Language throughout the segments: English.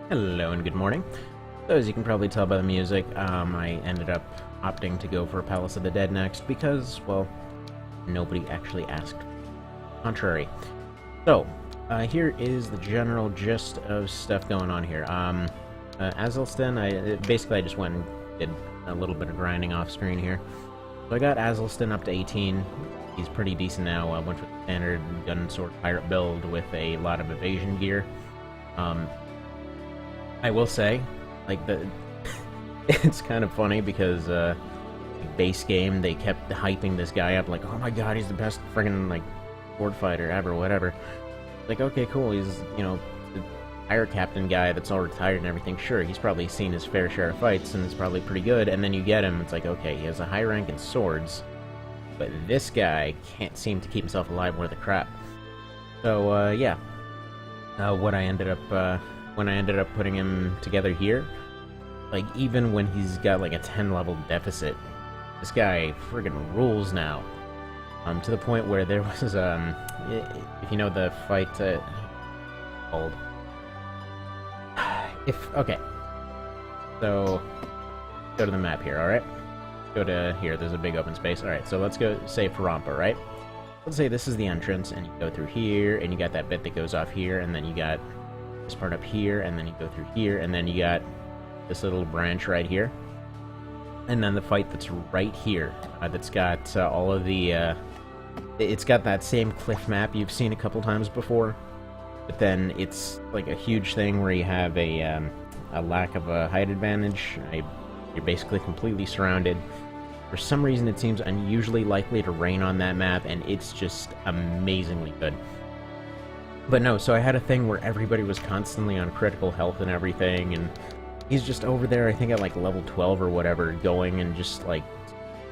Hello and good morning. So as you can probably tell by the music, I ended up opting to go for Palace of the Dead next because, well, nobody actually asked. Contrary. So, here is the general gist of stuff going on here. Azelston, I just went and did a little bit of grinding off screen here. So I got Azelston up to 18. He's pretty decent now. I went with the standard gun sword pirate build with a lot of evasion gear. I will say, like, it's kind of funny because, base game, they kept hyping this guy up, like, oh my god, he's the best friggin', like, sword fighter ever, whatever. Like, okay, cool, he's, you know, the pirate captain guy that's all retired and everything, sure, he's probably seen his fair share of fights and is probably pretty good, and then you get him, it's like, okay, he has a high rank in swords, but this guy can't seem to keep himself alive worth a crap. So, yeah. When I ended up putting him together here, like, even when he's got, like, a 10-level deficit, this guy friggin' rules now. To the point where there was, if you know the fight, called... Okay. So, go to the map here, alright? Go to here, there's a big open space. Alright, so let's go, say, Farampa, right? Let's say this is the entrance, and you go through here, and you got that bit that goes off here, and then you got this part up here, and then you go through here, and then you got this little branch right here. And then the fight that's right here, that's got all of the, it's got that same cliff map you've seen a couple times before, but then it's like a huge thing where you have a lack of a height advantage. You're basically completely surrounded. For some reason, it seems unusually likely to rain on that map, and it's just amazingly good. But no, so I had a thing where everybody was constantly on critical health and everything, and he's just over there, I think at like level 12 or whatever, going and just like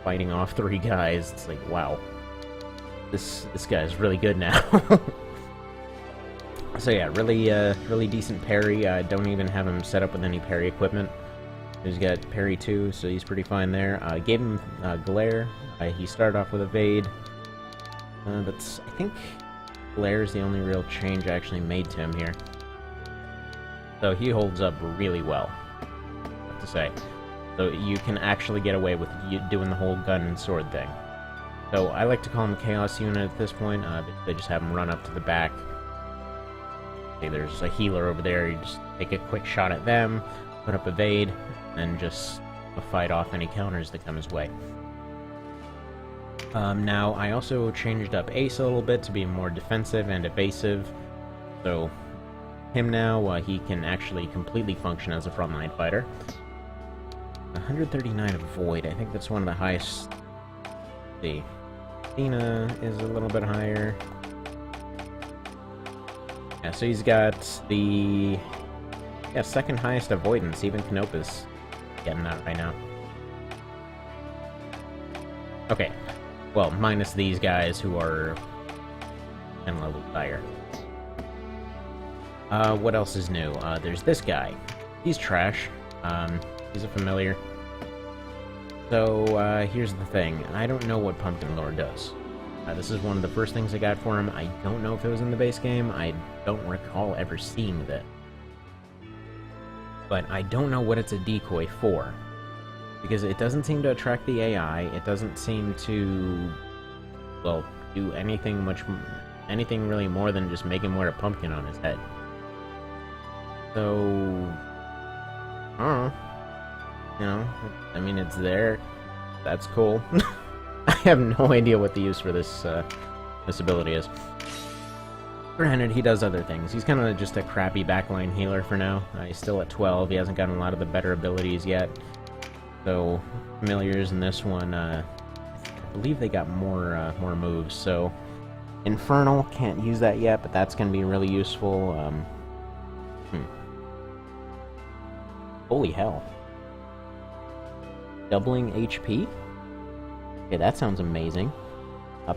fighting off 3 guys. It's like, wow. This guy's really good now. So yeah, really decent parry. Don't even have him set up with any parry equipment. He's got parry too, so he's pretty fine there. Gave him glare. He started off with evade. That's, I think, glare is the only real change I actually made to him here. So he holds up really well, I have to say. So you can actually get away with doing the whole gun and sword thing. So I like to call him a chaos unit at this point. They just have him run up to the back. Okay, there's a healer over there. You just take a quick shot at them, put up evade, and just fight off any counters that come his way. Now, I also changed up Ace a little bit to be more defensive and evasive. So, him now, he can actually completely function as a frontline fighter. 139 Void, I think that's one of the highest. Let's see. Athena is a little bit higher. Yeah, so he's got the second highest avoidance. Even Canopa's getting that right now. Okay, well, minus these guys who are 10 levels higher. What else is new? There's this guy. He's trash. He's a familiar. So, here's the thing. I don't know what Pumpkin Lore does. This is one of the first things I got for him. I don't know if it was in the base game. I don't recall ever seeing that. But I don't know what it's a decoy for. Because it doesn't seem to attract the AI. It doesn't seem to, well, do anything really more than just make him wear a pumpkin on his head. So, I don't know. You know, I mean, it's there. That's cool. I have no idea what the use for this ability is. Granted, he does other things. He's kind of just a crappy backline healer for now. He's still at 12. He hasn't gotten a lot of the better abilities yet. So, familiars in this one, I believe they got more moves. So, Infernal, can't use that yet, but that's going to be really useful. Holy hell. Doubling HP? Okay, that sounds amazing.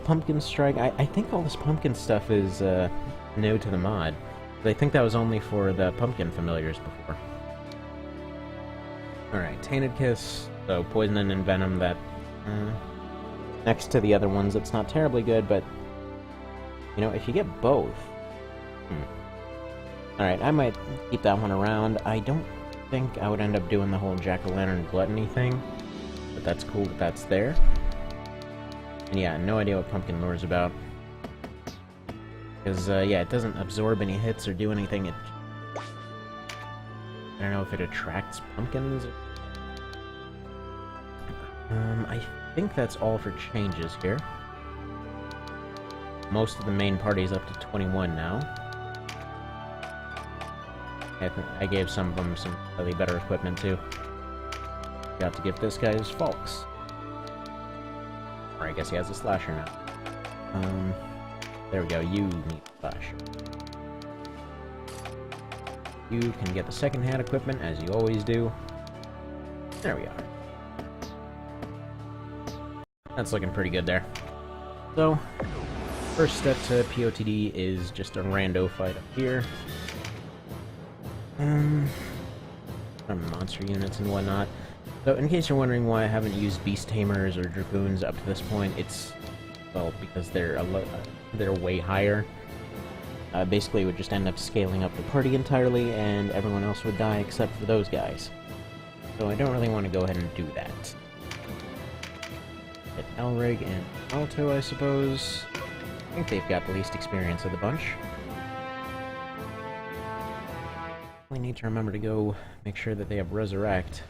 Pumpkin Strike, I think all this pumpkin stuff is new to the mod. But I think that was only for the pumpkin familiars before. Alright, Tainted Kiss, so Poison and Venom, that, next to the other ones, it's not terribly good, but, you know, if you get both, Alright, I might keep that one around. I don't think I would end up doing the whole jack-o'-lantern gluttony thing, but that's cool that that's there. And yeah, no idea what Pumpkin Lure's about. Because, yeah, it doesn't absorb any hits or do anything. I don't know if it attracts pumpkins. I think that's all for changes here. Most of the main party is up to 21 now. I gave some of them some slightly better equipment, too. Got to give this guy his Falks. Or I guess he has a Slasher now. There we go, you need Slash. You can get the second-hand equipment, as you always do. There we are. That's looking pretty good there. So, first step to POTD is just a rando fight up here. Monster units and whatnot. So, in case you're wondering why I haven't used Beast Tamers or Dragoons up to this point, it's, well, because they're way higher. Basically, it would just end up scaling up the party entirely, and everyone else would die except for those guys. So I don't really want to go ahead and do that. Get Elrig and Alto, I suppose. I think they've got the least experience of the bunch. We need to remember to go make sure that they have Resurrect.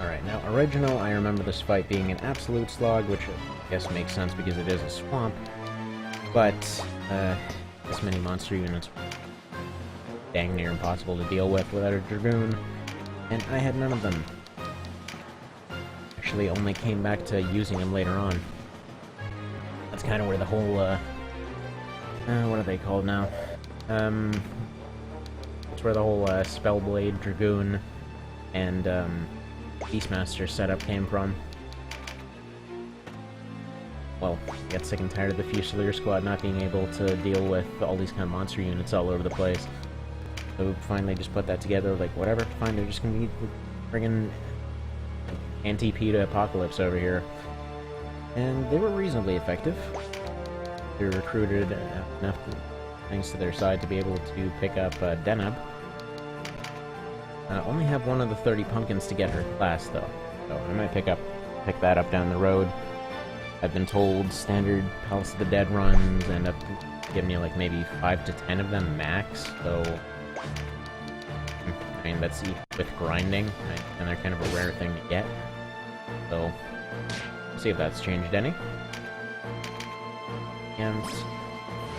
Alright, now original, I remember this fight being an absolute slog, which I guess makes sense because it is a swamp, but this many monster units were dang near impossible to deal with without a Dragoon, and I had none of them. Actually, only came back to using them later on. That's kind of where the whole, what are they called now? It's where the whole, Spellblade, Dragoon, and, Beastmaster setup came from. Well, I got sick and tired of the Fusilier squad not being able to deal with all these kind of monster units all over the place. So finally just put that together, like, whatever, fine, they're just gonna be friggin' anti-P to Apocalypse over here. And they were reasonably effective. They were recruited enough, thanks to their side, to be able to pick up Deneb. Only have one of the 30 pumpkins to get her class, though. So I might pick that up down the road. I've been told standard Palace of the Dead runs end up giving me like maybe 5 to 10 of them max, so I mean that's with grinding, right? And they're kind of a rare thing to get. So we'll see if that's changed any. And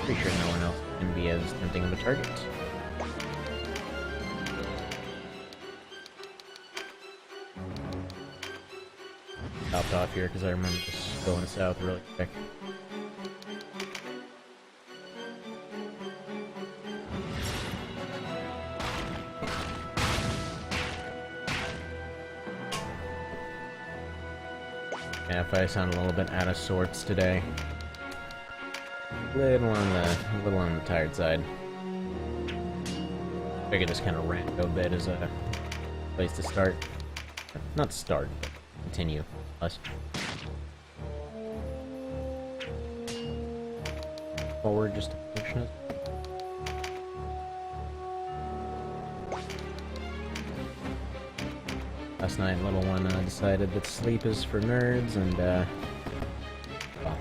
pretty sure no one else can be as tempting of a target. Stopped off here because I remember just going south really quick. Yeah, if I sound a little bit out of sorts today. A little on the tired side. Figure this kind of rando bit is a place to start. Not start, but continue. Forward just to position it. Last night, little one decided that sleep is for nerds, and well,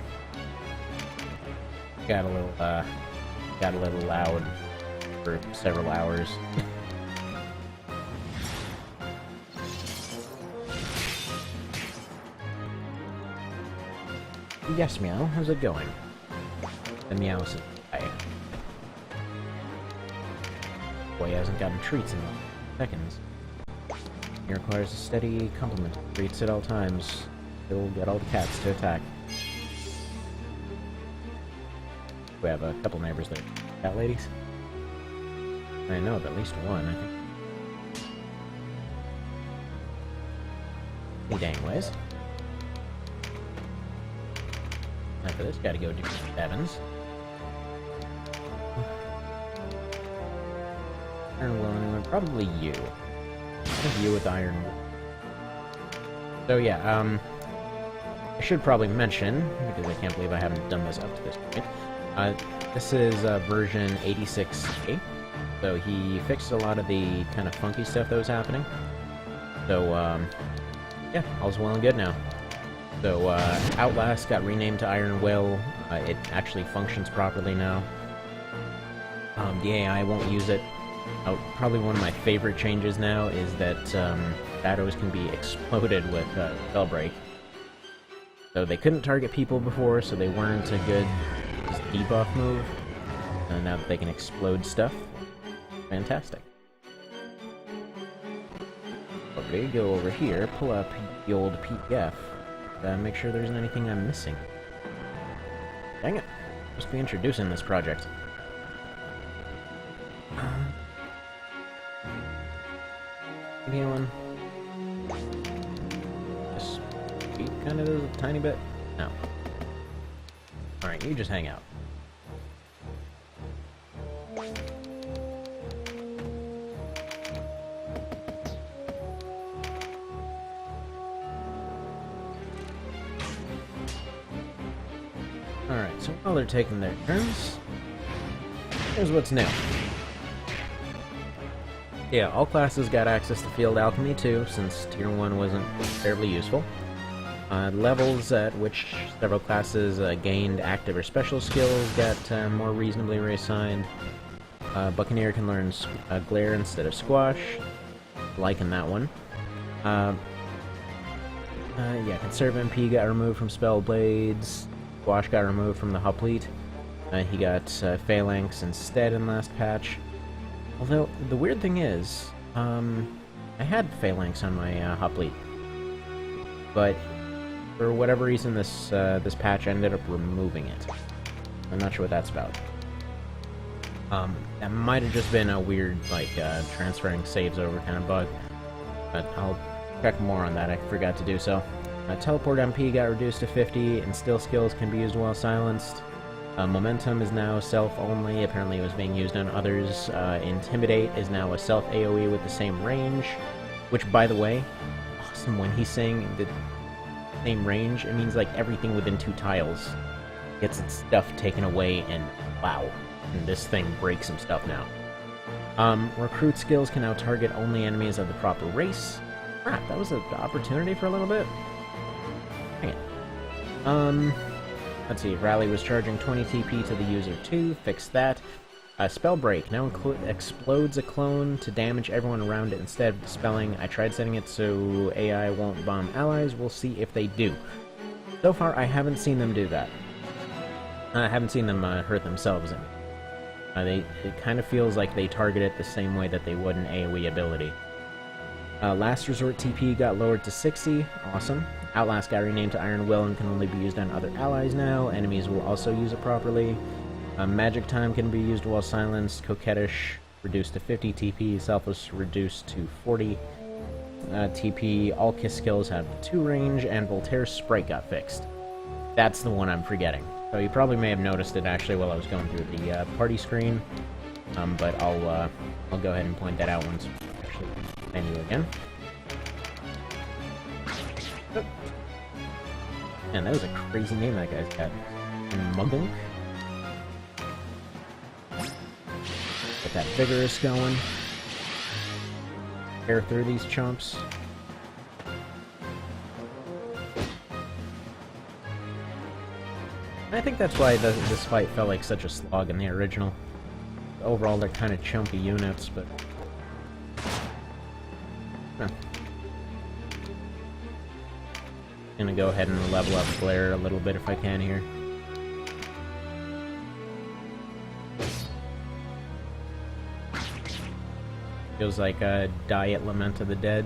got a little loud for several hours. Yes, Meow, how's it going? The Meow says, hi. Boy hasn't gotten treats in seconds. He requires a steady complement of treats at all times. He'll get all the cats to attack. We have a couple neighbors there. Cat ladies? I know of at least one, I think. Hey, dang ways. Time for this guy to go do Evans. Probably you. I think you with Iron. So yeah, I should probably mention, because I can't believe I haven't done this up to this point, this is version 86A, so he fixed a lot of the kind of funky stuff that was happening. So, yeah, all's well and good now. So, Outlast got renamed to Iron Will. It actually functions properly now. The AI won't use it. Probably one of my favorite changes now is that shadows can be exploded with Spellbreak. So they couldn't target people before, so they weren't a good debuff move. And now that they can explode stuff, fantastic. Okay, go over here, pull up the old PDF, make sure there's anything I'm missing. Dang it, must be introducing this project. Healing. Just speed kind of a tiny bit. No. Alright, you just hang out. Alright, so while they're taking their turns, here's what's new. Yeah, all classes got access to Field Alchemy too, since Tier 1 wasn't terribly useful. Levels at which several classes gained active or special skills got more reasonably reassigned. Buccaneer can learn Glare instead of Squash, liking that one. Yeah, Conserve MP got removed from Spell Blades. Squash got removed from the Hoplite. He got Phalanx instead in last patch. Although, the weird thing is, I had Phalanx on my Hoplite, but for whatever reason this this patch ended up removing it. I'm not sure what that's about. That might have just been a weird, like, transferring saves over kind of bug, but I'll check more on that, I forgot to do so. Teleport MP got reduced to 50, and Still Skills can be used while silenced. Momentum is now self-only, apparently it was being used on others. Intimidate is now a self-AoE with the same range, which, by the way, awesome. When he's saying the same range, it means, like, everything within 2 tiles gets its stuff taken away, and wow, and this thing breaks some stuff now. Recruit skills can now target only enemies of the proper race. Crap, that was an opportunity for a little bit. Dang it. Let's see, Rally was charging 20 TP to the user too, fix that. Spell Break now explodes a clone to damage everyone around it instead of dispelling. I tried setting it so AI won't bomb allies, we'll see if they do. So far, I haven't seen them do that. I haven't seen them hurt themselves. It kind of feels like they target it the same way that they would an AoE ability. Last Resort TP got lowered to 60, awesome. Outlast got renamed to Iron Will and can only be used on other allies now. Enemies will also use it properly. Magic Time can be used while silenced. Coquettish reduced to 50 TP. Selfless reduced to 40 TP. All Kiss skills have 2 range, and Voltaire's Sprite got fixed. That's the one I'm forgetting. So you probably may have noticed it actually while I was going through the party screen. But I'll go ahead and point that out once I actually menu again. Man, that was a crazy name that guy's got. Muggle. Get that Vigorous going. Tear through these chumps. I think that's why this fight felt like such a slog in the original. Overall, they're kind of chumpy units, but... Huh. Gonna go ahead and level up Glare a little bit if I can here. Feels like a Diet Lament of the Dead.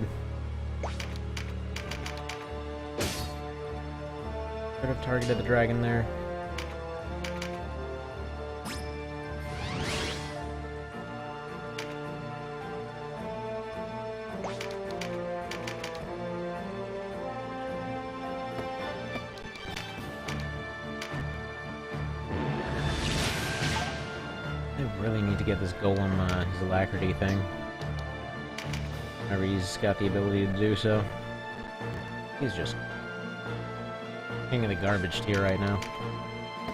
Could have targeted the dragon there. I really need to get this golem his alacrity thing. Whenever he's got the ability to do so. He's just king of the garbage tier right now.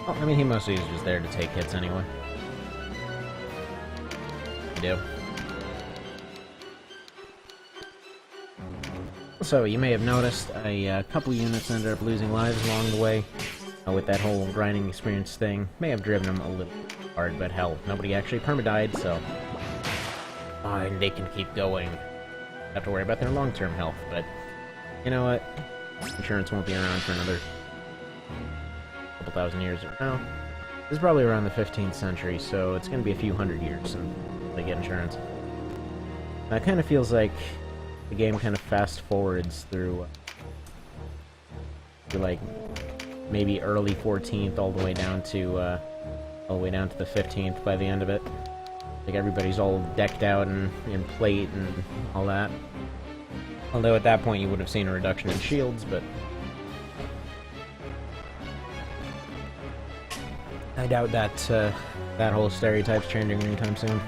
Well, I mean, he mostly is just there to take hits anyway. You do. So, you may have noticed a couple units ended up losing lives along the way with that whole grinding experience thing. May have driven them a little hard, but hell, nobody actually perma-died, so... and they can keep going. Have to worry about their long-term health, but... You know what? Insurance won't be around for another couple thousand years. No, this is probably around the 15th century, so it's going to be a few hundred years until they get insurance. That kind of feels like the game kind of fast-forwards through, like, maybe early 14th all the way down to the 15th by the end of it. Like, everybody's all decked out in plate and all that. Although at that point you would have seen a reduction in shields, but... I doubt that, that whole stereotype's changing anytime soon.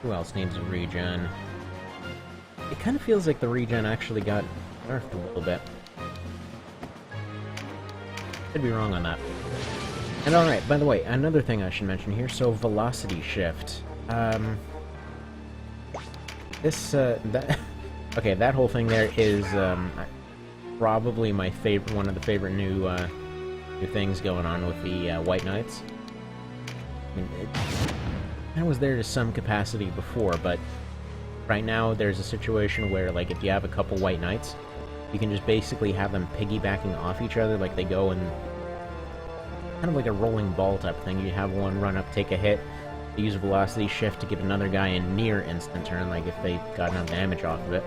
Who else needs a regen? It kind of feels like the regen actually got nerfed a little bit. Could be wrong on that. And alright, by the way, another thing I should mention here, so velocity shift. Okay, that whole thing there is, probably my favorite, one of the favorite new things going on with the White Knights. I mean, that was there to some capacity before, but right now there's a situation where, like, if you have a couple White Knights, you can just basically have them piggybacking off each other, like they go and... kind of like a rolling ball type thing. You have one run up, take a hit, use velocity shift to give another guy a near instant turn, like if they got enough damage off of it.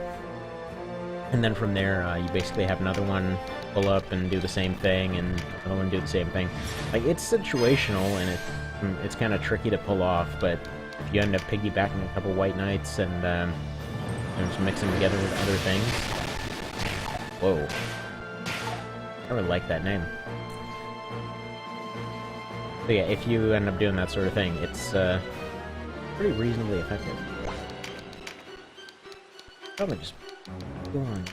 And then from there, you basically have another one pull up and do the same thing, and another one do the same thing. Like, it's situational, and it's kind of tricky to pull off, but if you end up piggybacking a couple White Knights and just mix them together with other things... Whoa. I really like that name. But yeah, if you end up doing that sort of thing, it's pretty reasonably effective. Probably just go on.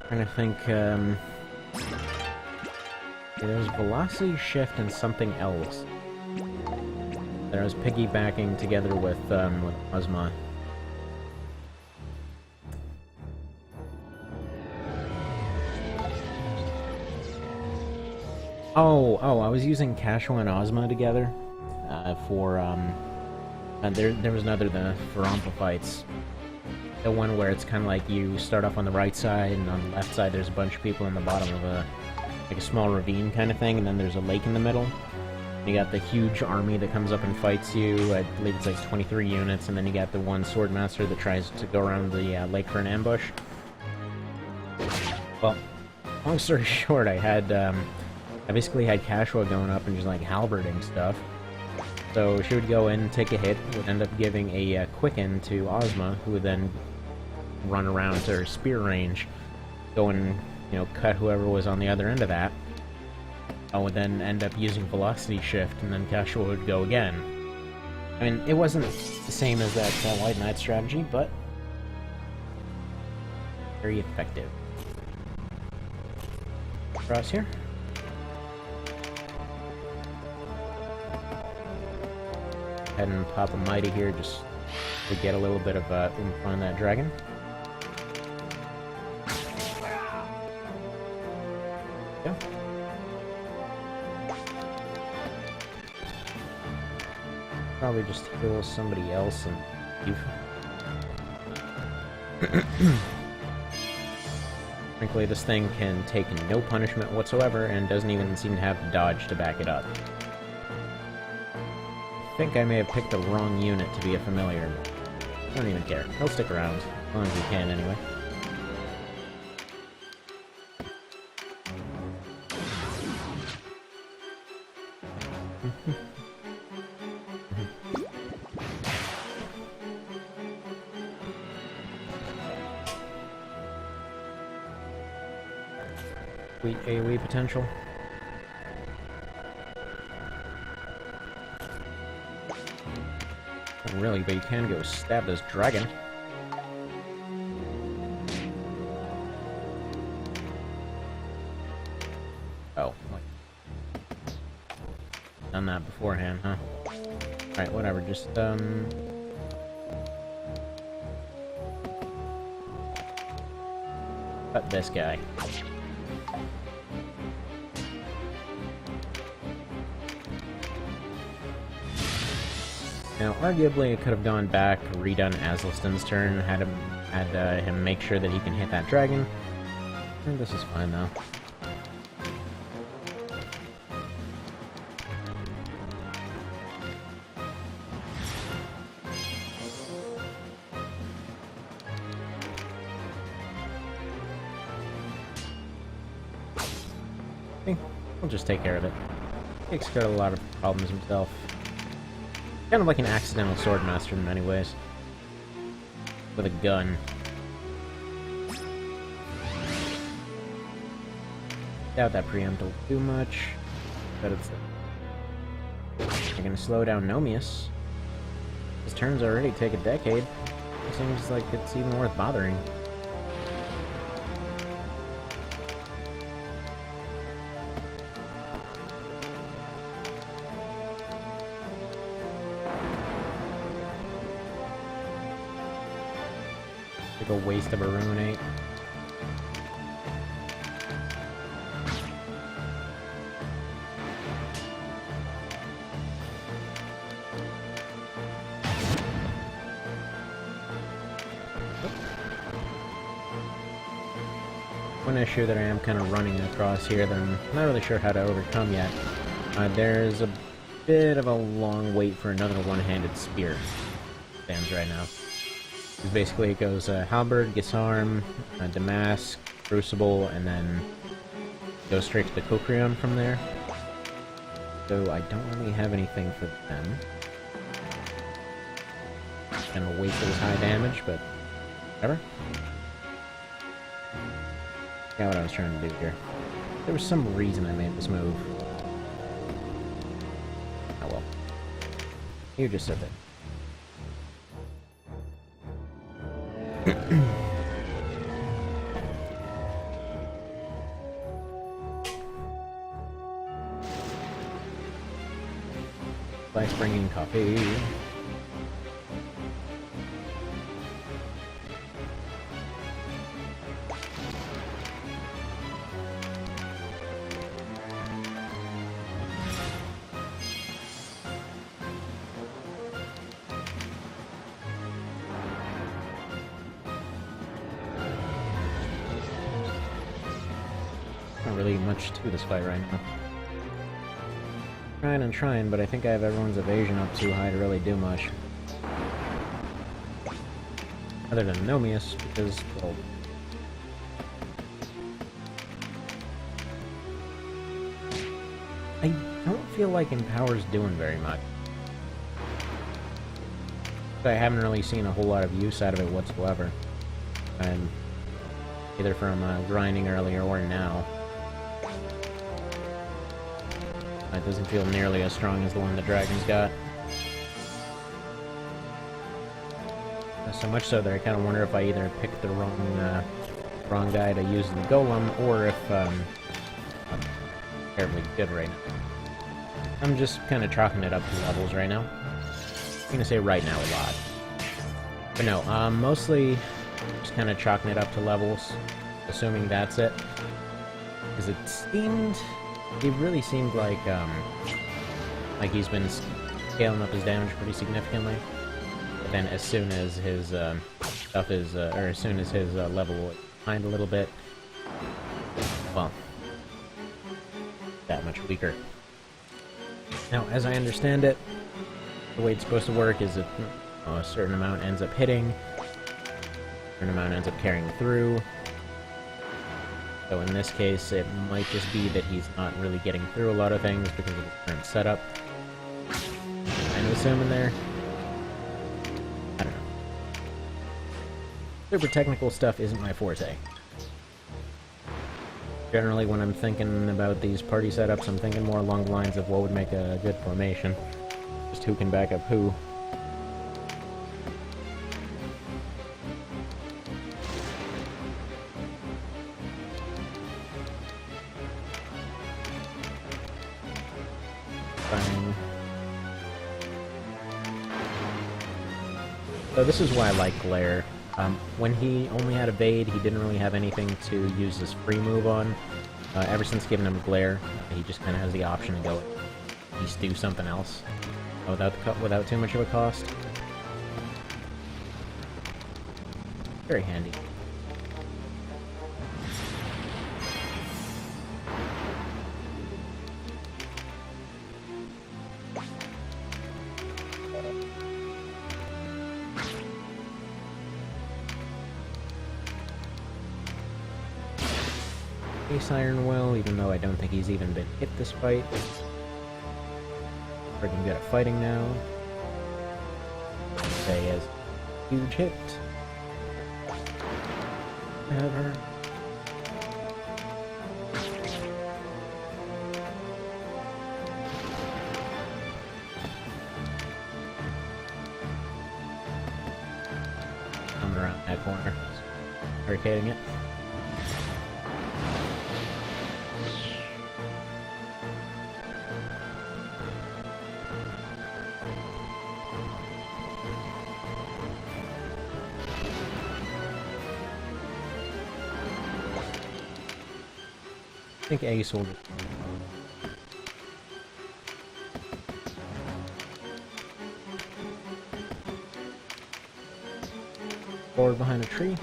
Trying to think, there's velocity shift and something else that I was piggybacking together with Ozma. Oh, I was using Cashua and Ozma together for there was another, the Farampa fights. The one where it's kind of like you start off on the right side, and on the left side there's a bunch of people in the bottom of like a small ravine kind of thing, and then there's a lake in the middle. You got the huge army that comes up and fights you. I believe it's like 23 units, and then you got the one swordmaster that tries to go around the lake for an ambush. Well, long story short, I basically had Cashua going up and just like halberding stuff. So she would go in, take a hit, would end up giving a quicken to Ozma, who would then run around to her spear range, go and, you know, cut whoever was on the other end of that. I would then end up using velocity shift, and then Cashua would go again. I mean, it wasn't the same as that White Knight strategy, but very effective. Cross here. Go ahead and pop a mighty here just to get a little bit of oomph on that dragon. Yeah. Probably just heal somebody else and leave. Frankly, this thing can take no punishment whatsoever and doesn't even seem to have dodge to back it up. I think I may have picked the wrong unit to be a familiar. I don't even care. He'll stick around, as long as he can anyway. Sweet AoE potential. Not really, but you can go stab this dragon. Oh, wait. Done that beforehand, huh? Alright, whatever, just, cut this guy. Now, arguably, it could have gone back, redone Asliston's turn, had him make sure that he can hit that dragon. I think this is fine, though. Okay, we'll just take care of it. Takes care of a lot of problems himself. Kind of like an accidental swordmaster in many ways. With a gun. Doubt that preempt will do much. But it's... They're gonna slow down Nomius. His turns already take a decade. It seems like it's even worth bothering. Like a waste of a Ruinate. One issue that I am kind of running across here that I'm not really sure how to overcome yet. There's a bit of a long wait for another one-handed spear. Stands right now. Basically, it goes Halberd, Gisarm, Damask, Crucible, and then goes straight to the Kokrion from there. So I don't really have anything for them. Kind of waste those high damage, but whatever. Yeah, what I was trying to do here. There was some reason I made this move. Oh well. You just said that. Nice bringing coffee. Not really much to this fight right now. Trying and trying, but I think I have everyone's evasion up too high to really do much. Other than Nomius, because, well... I don't feel like Empower's doing very much. I haven't really seen a whole lot of use out of it whatsoever. And either from grinding earlier or now. It doesn't feel nearly as strong as the one the dragon's got. So much so that I kind of wonder if I either picked the wrong guy to use the golem, or if I'm terribly good right now. I'm just kind of chalking it up to levels right now. I'm gonna say right now a lot. But no, mostly just kind of chalking it up to levels, assuming that's it. Because it really seemed like he's been scaling up his damage pretty significantly. But then as soon as his stuff is, or as soon as his level climbed a little bit, well, that much weaker. Now, as I understand it, the way it's supposed to work is that a certain amount ends up hitting, a certain amount ends up carrying through. So in this case, it might just be that he's not really getting through a lot of things because of the current setup. assuming there. I don't know. Super technical stuff isn't my forte. Generally, when I'm thinking about these party setups, I'm thinking more along the lines of what would make a good formation. Just who can back up who. Fine. So this is why I like Glare. When he only had Evade, he didn't really have anything to use his free move on. Ever since giving him Glare, he just kind of has the option to go at least do something else without too much of a cost. Very handy. Iron Will, even though I don't think he's even been hit this fight. Freaking good at fighting now. Say has huge hit. Have her. Coming around that corner. Barricading it. I think Ace will... Forward behind a tree.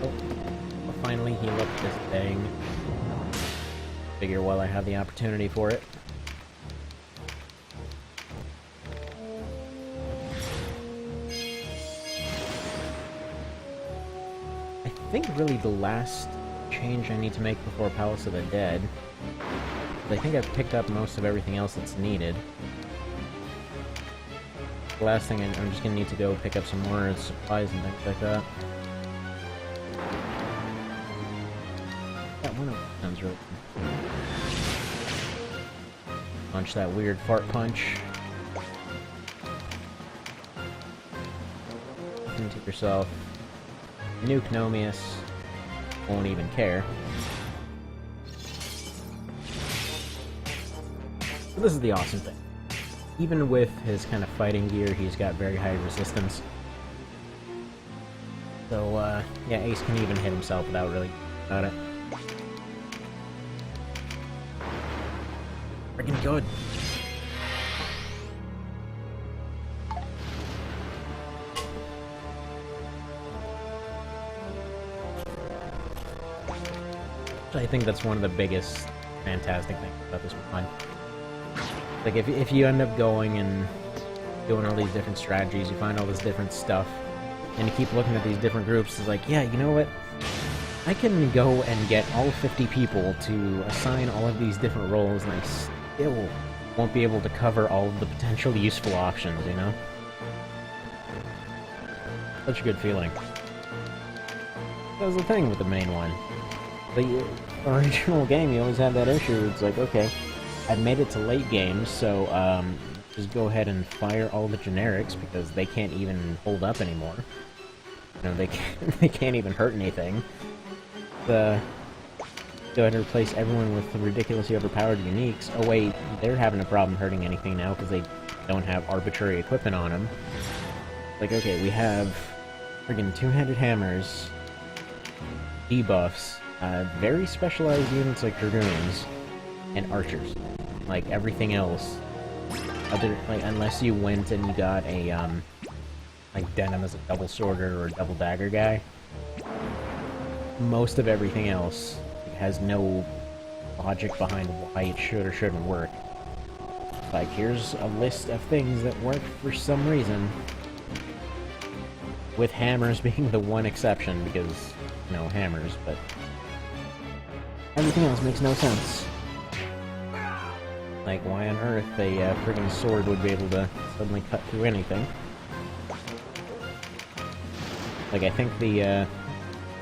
Oh, I'll finally heal up this thing. Figure while I have the opportunity for it. I think really the last change I need to make before Palace of the Dead. I think I've picked up most of everything else that's needed. The last thing I'm just gonna need to go pick up some more supplies and things like that. That one of them sounds really cool. Punch that weird fart punch. Into yourself. Nuke Nomius. Won't even care. So this is the awesome thing. Even with his kind of fighting gear, he's got very high resistance. So, yeah, Ace can even hit himself without really about it. Freaking good. I think that's one of the biggest fantastic things about this one. Like, if you end up going and doing all these different strategies, you find all this different stuff, and you keep looking at these different groups, it's like, yeah, you know what? I can go and get all 50 people to assign all of these different roles, and I still won't be able to cover all of the potential useful options, you know? Such a good feeling. That was the thing with the main one. The original game, you always have that issue. It's like, okay, I've made it to late games, so just go ahead and fire all the generics because they can't even hold up anymore. You know, they can't even hurt anything. Go ahead and replace everyone with ridiculously overpowered uniques. Oh wait, they're having a problem hurting anything now because they don't have arbitrary equipment on them. Like, okay, we have friggin' two-handed hammers, debuffs, very specialized units like dragoons, and archers. Like, everything else, unless you went and you got a, like Denim as a double sworder or a double dagger guy, most of everything else has no logic behind why it should or shouldn't work. Like, here's a list of things that work for some reason. With hammers being the one exception, because, you know, hammers, but everything else makes no sense. Like, why on earth a friggin' sword would be able to suddenly cut through anything? Like, I think the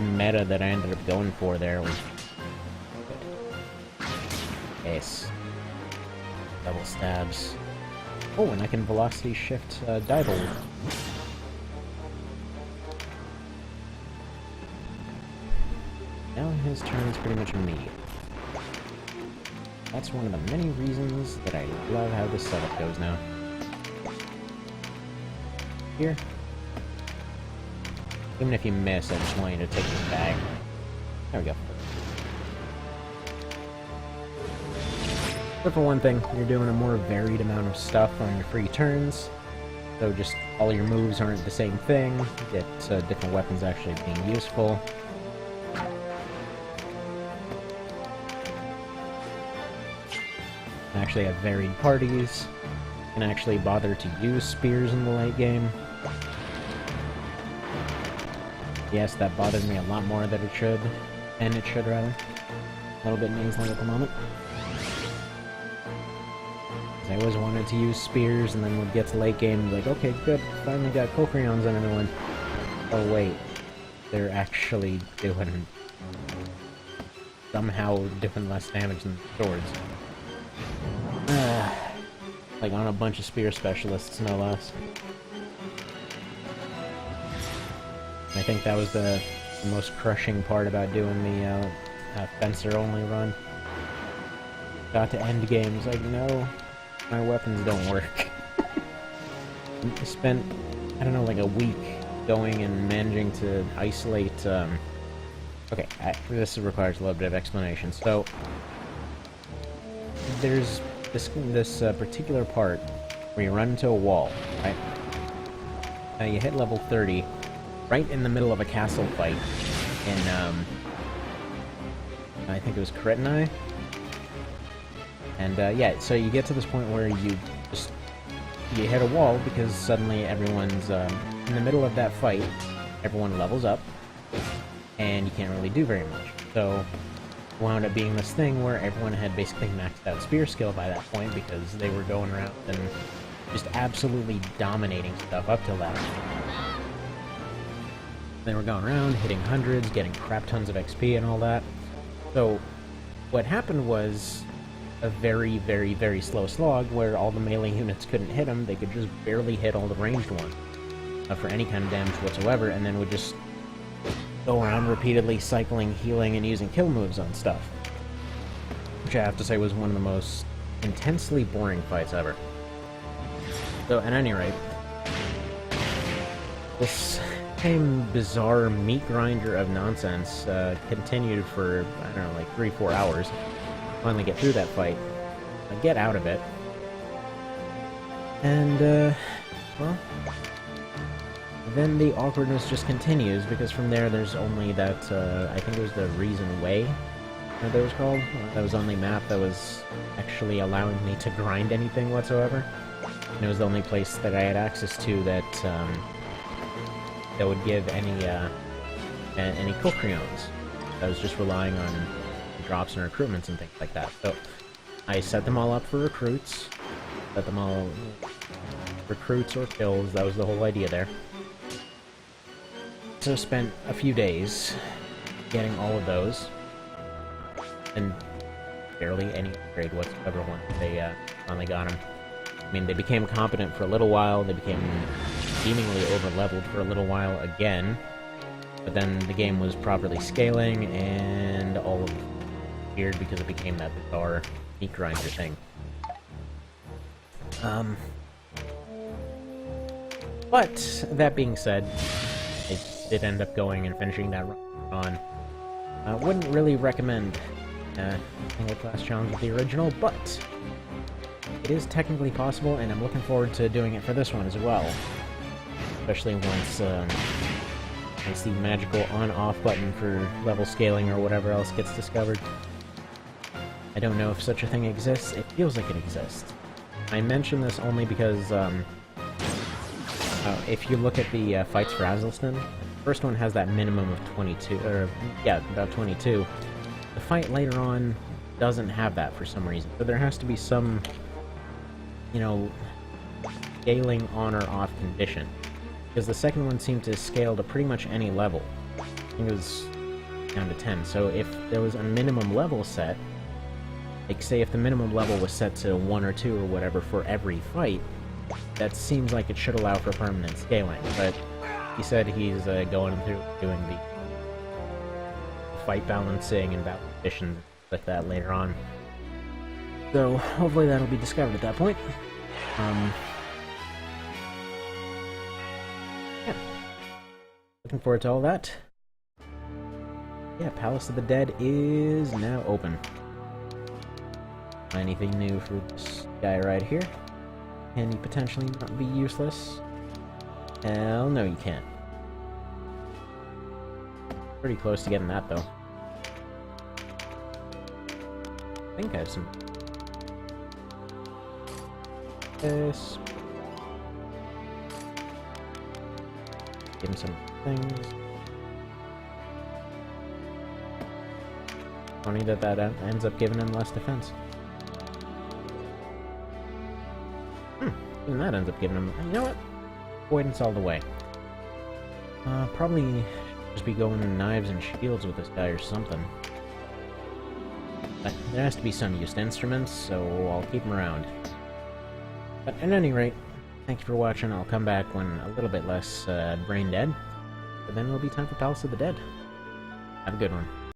meta that I ended up going for there was... Ace. Double stabs. Oh, and I can velocity shift Diebold. Now his turn is pretty much me. That's one of the many reasons that I love how this setup goes now. Here. Even if you miss, I just want you to take this bag. There we go. But for one thing, you're doing a more varied amount of stuff on your free turns. So just all your moves aren't the same thing. You get different weapons actually being useful. Actually have varied parties. Can actually bother to use spears in the late game. Yes, that bothered me a lot more than it should. And it should, rather. A little bit nasally at the moment. I always wanted to use spears, and then would get to late game and be like, okay, good, finally got Kokrions on everyone. Oh wait, they're actually doing... somehow doing less damage than swords. Like on a bunch of spear specialists, no less. I think that was the most crushing part about doing the fencer-only run. Got to end games, like, no, my weapons don't work. I spent, I don't know, like a week going and managing to isolate, okay, this requires a little bit of explanation. So, there's this particular part where you run into a wall, right? Now you hit level 30, right in the middle of a castle fight in, I think it was Kretinai. And, yeah, so you get to this point where you hit a wall because suddenly everyone's, in the middle of that fight, everyone levels up, and you can't really do very much. So, wound up being this thing where everyone had basically maxed out spear skill by that point because they were going around and just absolutely dominating stuff up till that point. They were going around, hitting hundreds, getting crap tons of XP and all that. So, what happened was a very, very, very slow slog where all the melee units couldn't hit them. They could just barely hit all the ranged ones for any kind of damage whatsoever, and then would just go around repeatedly cycling, healing, and using kill moves on stuff. Which I have to say was one of the most intensely boring fights ever. So, at any rate, this same bizarre meat grinder of nonsense continued for, I don't know, like 3-4 hours. Finally get through that fight, get out of it, and, well, then the awkwardness just continues, because from there there's only that, I think it was the Reason Way, that was called. That was the only map that was actually allowing me to grind anything whatsoever. And it was the only place that I had access to that, that would give any Kokrions. I was just relying on drops and recruitments and things like that. So, I set them all up for recruits. Set them all... recruits or kills, that was the whole idea there. So spent a few days getting all of those. And barely any upgrade whatsoever once they finally got them. I mean, they became competent for a little while, they became seemingly over-leveled for a little while again. But then the game was properly scaling, and all of it weird because it became that bizarre meat grinder thing. But, that being said, I did end up going and finishing that run. I wouldn't really recommend single class challenge with the original, but it is technically possible, and I'm looking forward to doing it for this one as well. Especially once the magical on-off button for level scaling or whatever else gets discovered. I don't know if such a thing exists. It feels like it exists. I mention this only because, if you look at the fights for Azelston, the first one has that minimum of 22, or, yeah, about 22. The fight later on doesn't have that for some reason, so there has to be some, you know, scaling on or off condition. Because the second one seemed to scale to pretty much any level. I think it was down to 10, so if there was a minimum level set, like say if the minimum level was set to 1 or 2 or whatever for every fight, that seems like it should allow for permanent scaling, but he said he's going through doing the fight balancing and battle conditions like that later on. So hopefully that'll be discovered at that point. Yeah. Looking forward to all that. Yeah, Palace of the Dead is now open. Anything new for this guy right here? Can he potentially not be useless? Hell no, you can't. Pretty close to getting that, though. I think I have some... This... Give him some things. Funny that ends up giving him less defense. Even that ends up giving him... You know what? Avoidance all the way. Probably just be going knives and shields with this guy or something. But there has to be some used instruments, so I'll keep him around. But at any rate, thank you for watching. I'll come back when a little bit less brain dead. But then it'll be time for Palace of the Dead. Have a good one.